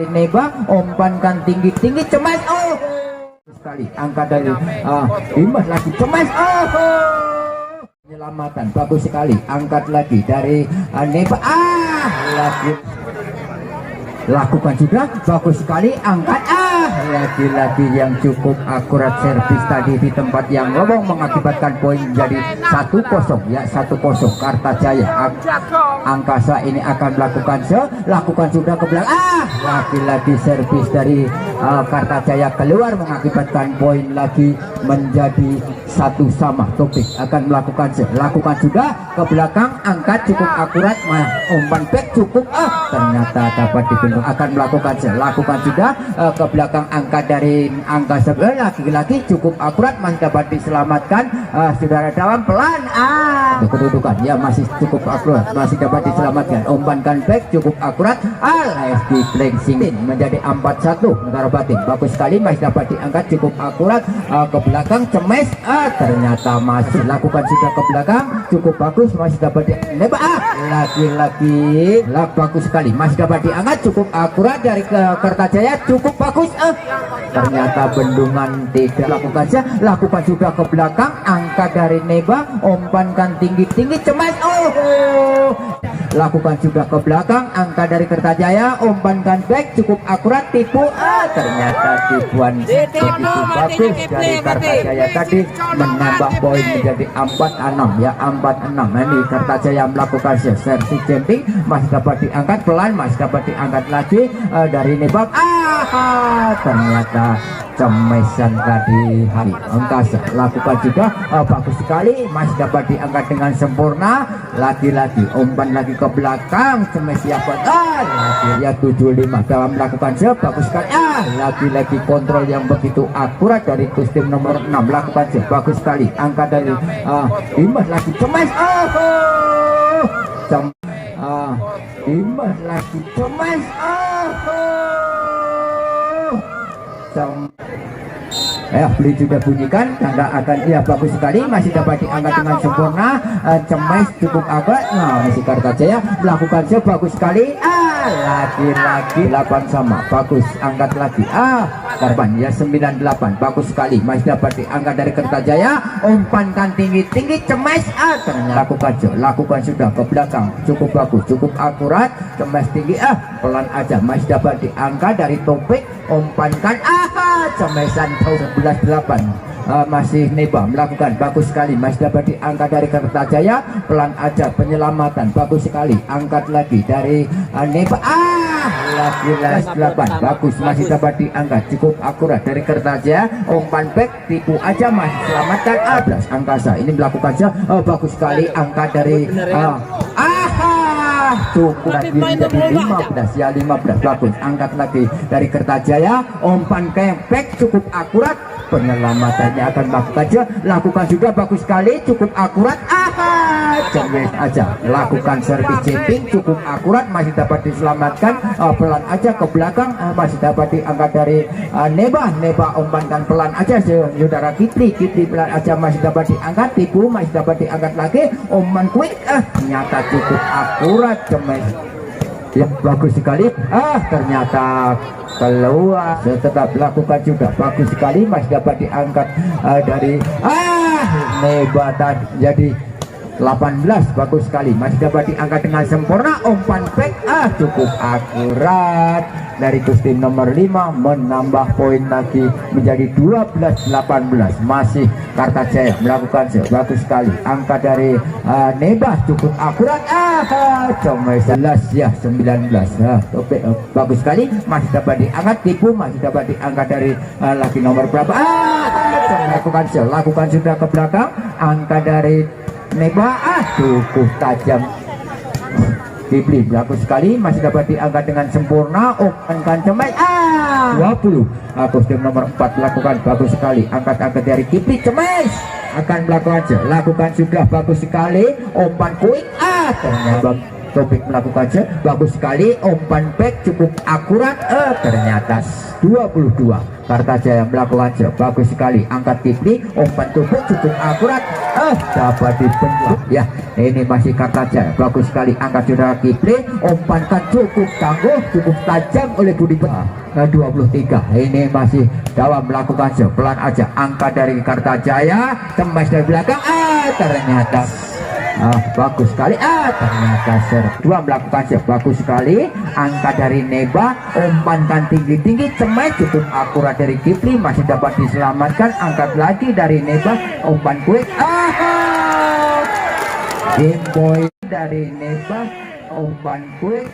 Neba umpankan tinggi-tinggi cemas, oh sekali angkat dari Dimas lagi cemas, oh penyelamatan bagus sekali, angkat lagi dari Neba, lagi lakukan juga bagus sekali, angkat, lagi-lagi yang cukup akurat servis tadi di tempat yang lowong mengakibatkan poin menjadi 1-0 ya, 1-0 Kartajaya. Angkasa ini akan lakukan sudah ke belakang, lagi-lagi servis dari Kartajaya keluar mengakibatkan poin lagi menjadi 1-1. Topik akan lakukan juga ke belakang, angkat cukup akurat, umpan back cukup, ternyata dapat dibendung, akan lakukan sudah ke belakang, angkat dari angka sebelah, lagi-lagi cukup akurat, masih dapat diselamatkan, saudara dalam pelan, kedudukan ya masih cukup akurat, masih dapat diselamatkan, umpankan back cukup akurat, di flexing menjadi 4-1 negara batin, bagus sekali, masih dapat diangkat cukup akurat, ke belakang cemes, ternyata masih lakukan sudah ke belakang cukup bagus, masih dapat diangkat, lagi-lagi bagus sekali, masih dapat diangkat cukup akurat dari Kartajaya, cukup bagus, ternyata bendungan tidak lakukan juga ke belakang, angka dari Neba umpankan tinggi-tinggi cemas, lakukan juga ke belakang, angka dari Kartajaya umpankan back cukup akurat, tipu, ternyata tipuan begitu bagus dari Kartajaya tadi menambah poin menjadi 4-6 ya, 4-6. Ini Kartajaya melakukan servis jumping, masih dapat diangkat pelan, masih dapat diangkat lagi dari Nebak, ternyata cemesan tadi hari angkasa lakukan juga bagus sekali, masih dapat diangkat dengan sempurna, lagi-lagi umpan lagi ke belakang, cemes siapa, lagi ya 75 dalam melakukan bagus sekali, lagi-lagi kontrol yang begitu akurat dari kostum nomor 6, lakukan bagus sekali, angka dari Dimas lagi cemes, Dimas lagi cemes, beli juga bunyikan, tanda akan bagus sekali, masih dapat diangkat dengan sempurna, cemes cukup agak, masih Kartajaya melakukan bagus sekali, lagi-lagi 8 sama, bagus, angkat lagi, korban ya 98, bagus sekali, masih dapat diangkat dari Kartajaya, umpankan tinggi-tinggi cemes, ternyata lakukan sudah ke belakang, cukup bagus, cukup akurat, cemes tinggi, pelan aja, masih dapat diangkat dari Topik, umpankan, cemesan 11-8, masih Neba melakukan bagus sekali, masih dapat diangkat dari Kartajaya, pelan aja, penyelamatan bagus sekali, angkat lagi dari Neba, lagi 8, bagus, masih dapat diangkat cukup akurat dari Kartajaya, umpan back tipu aja, masih selamatkan, angkasa ini melakukan bagus sekali, angkat dari cukup lagi menjadi 15 ya, 15 bagus, angkat lagi dari Kartajaya, umpan back cukup akurat, penyelamatannya akan lakukan juga bagus sekali, cukup akurat, cemes aja, lakukan servis jumping cukup akurat, masih dapat diselamatkan, pelan aja ke belakang, masih dapat diangkat dari Neba umpankan pelan aja, saudara Kipli pelan aja, masih dapat diangkat, tipu, masih dapat diangkat lagi, umpan quick, ternyata cukup akurat, cemes ya, bagus sekali, ternyata keluar, tetap lakukan juga bagus sekali, masih dapat diangkat dari Neba tadi jadi 18, bagus sekali, masih dapat diangkat dengan sempurna, umpan back, cukup akurat dari kostum nomor 5, menambah poin lagi menjadi 12-18, masih Kartajaya melakukan bagus sekali, angka dari Neba cukup akurat, cuma 11 ya 19, bagus sekali, masih dapat diangkat, tipu, masih dapat diangkat dari lagi nomor berapa, lakukan sudah ke belakang, angka dari Neba, cukup tajam, Kipli bagus sekali, masih dapat diangkat dengan sempurna, umpankan cemas, 20, kostum nomor 4 lakukan bagus sekali, angkat dari Kipli, cemas akan lakukan sudah bagus sekali, umpan quick, ternyata Topik melakukan bagus sekali, umpan back cukup akurat, ternyata 22, Kartajaya melakukan bagus sekali, angkat Kipli, umpan Topik cukup akurat, dapat dipenjara ya. Ini masih Kartajaya, bagus sekali angkat saudara Kipli, umpankan cukup tangguh, cukup tajam oleh Budi Petra. 23 ini masih dalam melakukan pelan aja angkat dari Kartajaya, cemas dari belakang, ternyata bagus sekali, ternyata dua melakukan bagus sekali angkat dari Neba, umpankan tinggi-tinggi, cemas cukup akurat dari Kipli, masih dapat diselamatkan, angkat lagi dari Neba, umpan quick, game point dari Neba, umpan quick,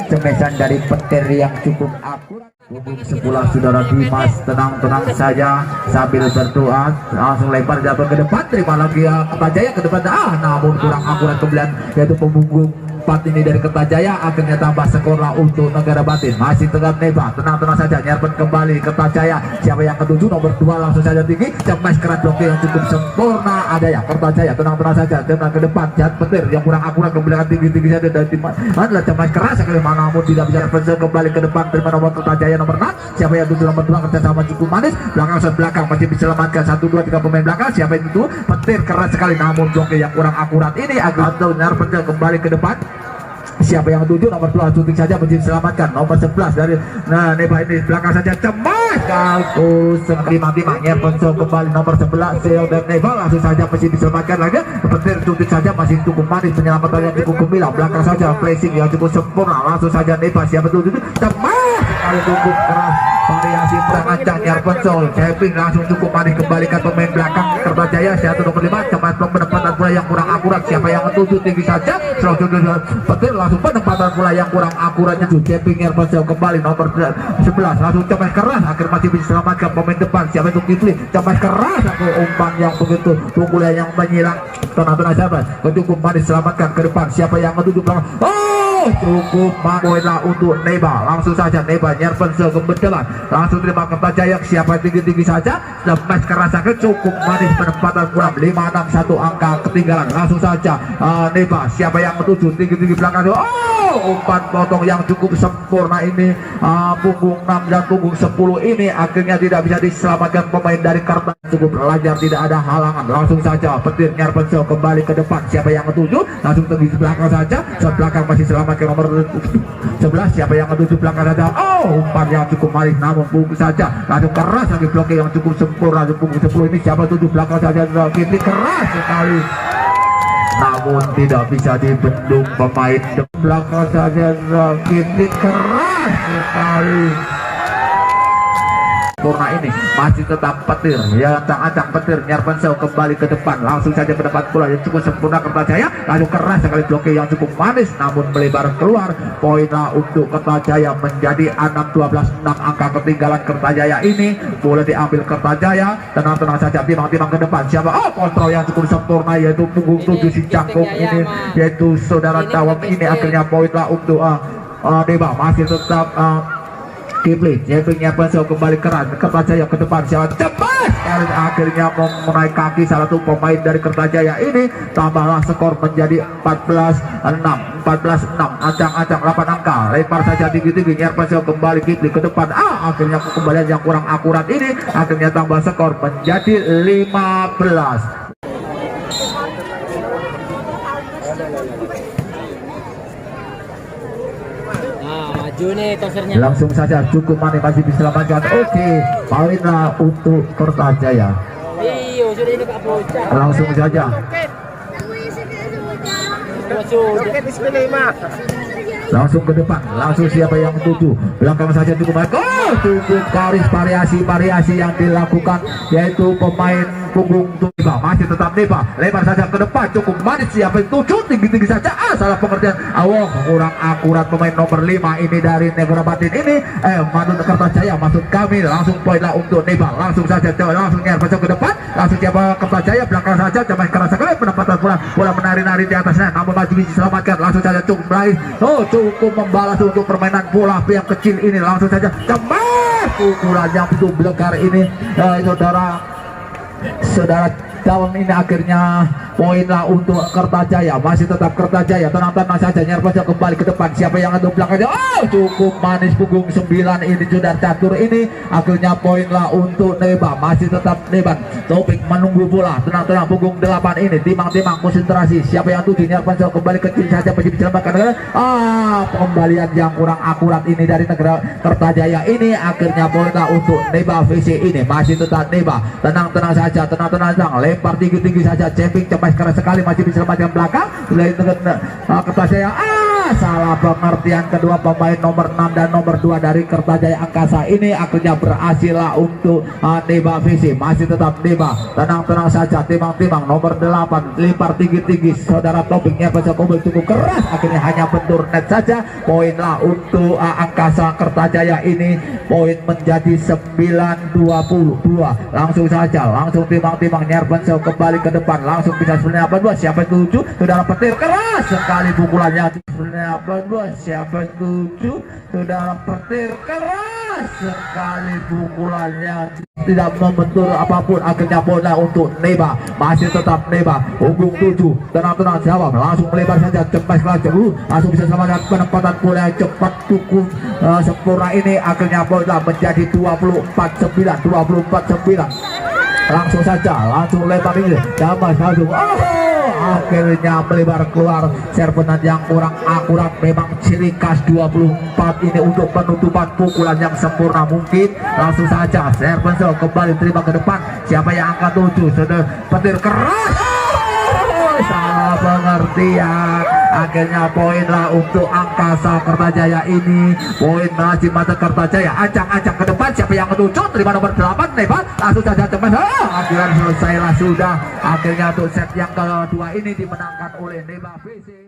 cemesan dari petir yang cukup akurat. Punggung sebelah saudara Dimas, tenang-tenang saja sambil berdoa, langsung lempar jatuh ke depan, terima lagi Kertajaya ke depan, namun kurang akurat kemudian yaitu punggung 4 ini dari Kertajaya, akhirnya tambah skor lah untuk Negara Batin. Masih tegap Neba, tenang-tenang saja, nyerpen kembali Kertajaya, siapa yang ketujuh nomor 2 langsung saja tinggi, cemas keras blokir yang cukup sempurna, ada ya Kertajaya, tenang-tenang saja, tenang ke depan, jahat petir yang kurang akurat kemudian tinggi-tinggi saja dari Dimas, adalah cemas keras sekali, namun tidak bisa kembali ke depan, terima nomor Kertajaya nomor 6, siapa yang tujuh nomor 2 kerjasama cukup manis, belakang masih diselamatkan 1, 2, 3 pemain belakang, siapa yang itu petir keras sekali, namun blokir yang kurang akurat ini agak nyerpen kembali ke depan. Siapa yang tujuh nomor 2 shooting saja menjadi diselamatkan nomor 11 dari Neba ini belakang saja, cemas kalkus timang-timang nyerpenso kembali nomor 11 Seo dan Neba langsung saja masih diselamatkan lagi, petir shooting saja masih cukup manis, penyelamatan yang cukup gemilang, belakang saja pressing yang cukup sempurna, langsung saja Neba siapa tujuh cemas sekali cukup keras, variasi perancang nyerpenso Kevin langsung cukup manis, kembalikan pemain belakang Kertajaya siapa nomor 5, cemas penempatan bola yang kurang akurat, siapa yang ketujuh tinggi saja petir langsung penempatan bola yang kurang akuratnya, Camping Airponsel kembali nomor 11 langsung cemas keras, akhir masih bisa selamatkan pemain depan, siapa itu Kipli, cemas keras aku umpan yang begitu pukulan yang menyilang, tenang-tenang sahabat, cukup manis selamatkan ke depan, siapa yang menuju belakang, cukup bola untuk Neba, langsung saja Neba Nyerpensel ke depan, langsung terima Kertajaya, siapa tinggi-tinggi saja, cemas keras akhir cukup manis penempatan bola 5-6-1 angka ketinggalan, langsung saja Neba siapa yang menuju tinggi-tinggi belakang, umpan potong yang cukup sempurna ini, punggung 6 dan punggung 10 ini akhirnya tidak bisa diselamatkan pemain dari Karta, cukup lancar tidak ada halangan, langsung saja petir Nyerpensel kembali ke depan, siapa yang ketujuh langsung tinggi belakang saja, belakang masih selamatkan nomor 11, siapa yang ketujuh belakang saja, umpan yang cukup manis namun punggung saja, langsung keras lagi blokir yang cukup sempurna, punggung 10 ini siapa tujuh belakang saja, kiri keras sekali namun tidak bisa dibendung pemain belakang saja, kiri keras sekali sempurna ini masih tetap petir ya, ancang petir Nyerpensel kembali ke depan, langsung saja mendapat bola yang cukup sempurna Kertajaya, lalu keras sekali blokir yang cukup manis namun melebar keluar, poinnya untuk Kertajaya menjadi 6-12-6 angka ketinggalan Kertajaya ini, boleh diambil Kertajaya, tenang-tenang saja timang-timang ke depan, siapa kontrol yang cukup sempurna yaitu punggung 7 si Cangkung ini yaitu saudara Dawam ini, akhirnya poinnya untuk Neba masih tetap Kipli, Camping Nyerpensel kembali keras, Kertajaya ke depan, siapa cepat akhirnya menaik kaki salah satu pemain dari Kertajaya ini, tambahlah skor menjadi 14-6, ancang-ancang 8 angka, lempar saja tinggi-tinggi Nyerpensel kembali, Kipli ke depan, akhirnya kembalian yang kurang akurat ini, akhirnya tambah skor menjadi 15. Langsung saja cukup manis masih diselamatkan, poinlah untuk Kertajaya, langsung saja langsung ke depan, langsung siapa yang tuju belakang saja cukup baik, cukup garis variasi yang dilakukan yaitu pemain punggung Neba masih tetap Neba, lebar saja ke depan cukup manis, siapa yang tuju tinggi-tinggi saja, salah pengertian, kurang akurat pemain nomor 5 ini dari Negara Batin ini, Madun Kertajaya maksud kami, langsung poinlah untuk Neba, langsung saja langsung Nyerpensel ke depan, langsung siapa Kertajaya belakang saja, cemas keras sekali penempatan bola menari-nari di atasnya namun masih bisa diselamatkan, langsung saja cukup baik, cukup membalas untuk permainan bola yang kecil ini, langsung saja cemas pukulan yang begitu belekar ini, saudara Dawang ini akhirnya poinlah untuk Kertajaya, masih tetap Kertajaya, tenang-tenang saja, nyerpes kembali ke depan, siapa yang akan belakangnya, cukup manis punggung 9 ini sudah catur ini, akhirnya poinlah untuk Neba, masih tetap Neban, Topik menunggu pula, tenang-tenang punggung 8 ini, timang-timang konsentrasi, siapa yang tuju, nyerpes kembali kecil saja, masih diselamatkan, pembalian yang kurang akurat ini dari negara Kertajaya ini, akhirnya poinlah untuk Neba VC ini, masih tetap Neba, tenang-tenang saja, tenang-tenang saja, lempar tinggi-tinggi saja, camping cepat keras sekali, masih bisa selamatkan belakang. Kertajaya, salah pengertian kedua pemain nomor 6 dan nomor 2 dari Kertajaya Angkasa ini, akhirnya berhasil lah untuk Neba VC, masih tetap Neba, tenang-tenang saja, timang-timang nomor 8, lempar tinggi-tinggi, saudara Topiknya bisa kumpul cukup keras, akhirnya hanya bentur net saja, poinlah untuk Angkasa Kertajaya ini, poin menjadi 9-22, langsung saja, langsung timang-timang Nyerpenso kembali ke depan, langsung bisa 9-82, siapa yang tuju, saudara petir keras sekali pukulannya, 9-82, siapa yang tuju, saudara petir keras sekali pukulannya, tidak membentur apapun, akhirnya bola untuk Neba, masih tetap Neba, punggung 7, tenang-tenang jawab, langsung melebar saja, cepat sekali, langsung bisa selamatkan penempatan bola yang cepat cukup sempurna ini, akhirnya bola menjadi 24-9, 24-9, langsung saja, langsung lebar ini, damai langsung, akhirnya melebar keluar, serpenan yang kurang akurat, memang ciri khas 24 ini untuk penutupan pukulan yang sempurna mungkin, langsung saja, Serpenso kembali terima ke depan, siapa yang angkat 7, sudah petir keras, salah pengertian, akhirnya poinlah untuk Angkasa Kertajaya ini, poin masih mata Kertajaya, acak-acak ke depan, siapa yang ketujuh, terima nomor 8, Neba, langsung saja cepat, akhirnya selesailah sudah, akhirnya untuk set yang kedua ini dimenangkan oleh Neba VC.